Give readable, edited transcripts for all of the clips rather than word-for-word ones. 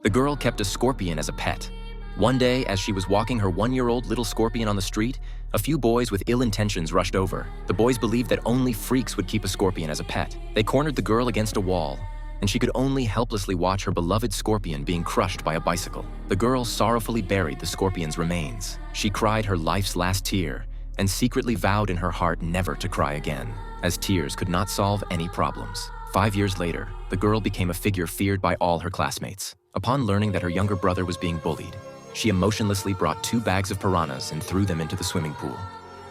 The girl kept a scorpion as a pet. One day, as she was walking her one-year-old little scorpion on the street, a few boys with ill intentions rushed over. The boys believed that only freaks would keep a scorpion as a pet. They cornered the girl against a wall, and she could only helplessly watch her beloved scorpion being crushed by a bicycle. The girl sorrowfully buried the scorpion's remains. She cried her life's last tear and secretly vowed in her heart never to cry again, as tears could not solve any problems. 5 years later, the girl became a figure feared by all her classmates. Upon learning that her younger brother was being bullied, she emotionlessly brought 2 bags of piranhas and threw them into the swimming pool.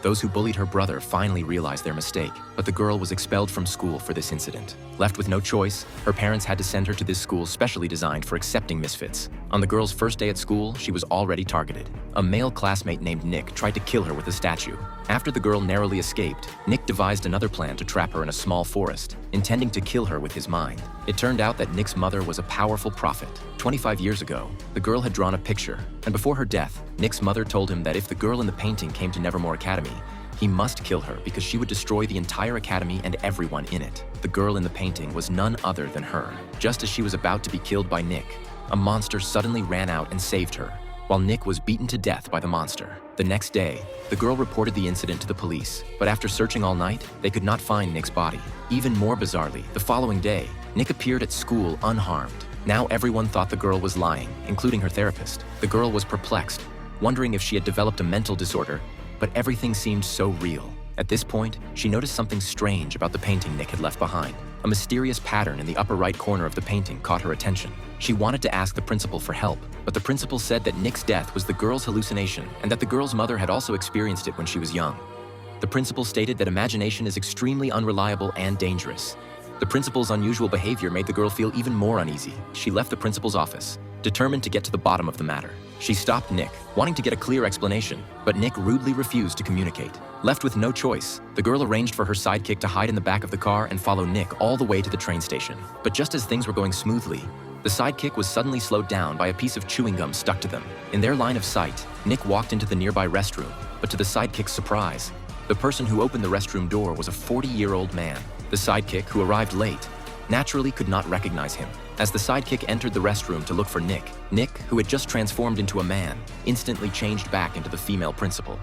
Those who bullied her brother finally realized their mistake, but the girl was expelled from school for this incident. Left with no choice, her parents had to send her to this school specially designed for accepting misfits. On the girl's first day at school, she was already targeted. A male classmate named Nick tried to kill her with a statue. After the girl narrowly escaped, Nick devised another plan to trap her in a small forest, intending to kill her with his mind. It turned out that Nick's mother was a powerful prophet. 25 years ago, the girl had drawn a picture, and before her death, Nick's mother told him that if the girl in the painting came to Nevermore Academy, he must kill her because she would destroy the entire academy and everyone in it. The girl in the painting was none other than her. Just as she was about to be killed by Nick, a monster suddenly ran out and saved her, while Nick was beaten to death by the monster. The next day, the girl reported the incident to the police, but after searching all night, they could not find Nick's body. Even more bizarrely, the following day, Nick appeared at school unharmed. Now everyone thought the girl was lying, including her therapist. The girl was perplexed, wondering if she had developed a mental disorder, but everything seemed so real. At this point, she noticed something strange about the painting Nick had left behind. A mysterious pattern in the upper right corner of the painting caught her attention. She wanted to ask the principal for help, but the principal said that Nick's death was the girl's hallucination and that the girl's mother had also experienced it when she was young. The principal stated that imagination is extremely unreliable and dangerous. The principal's unusual behavior made the girl feel even more uneasy. She left the principal's office, determined to get to the bottom of the matter. She stopped Nick, wanting to get a clear explanation, but Nick rudely refused to communicate. Left with no choice, the girl arranged for her sidekick to hide in the back of the car and follow Nick all the way to the train station. But just as things were going smoothly, the sidekick was suddenly slowed down by a piece of chewing gum stuck to them. In their line of sight, Nick walked into the nearby restroom, but to the sidekick's surprise, the person who opened the restroom door was a 40-year-old man. The sidekick, who arrived late, naturally could not recognize him. As the sidekick entered the restroom to look for Nick, who had just transformed into a man, instantly changed back into the female principal.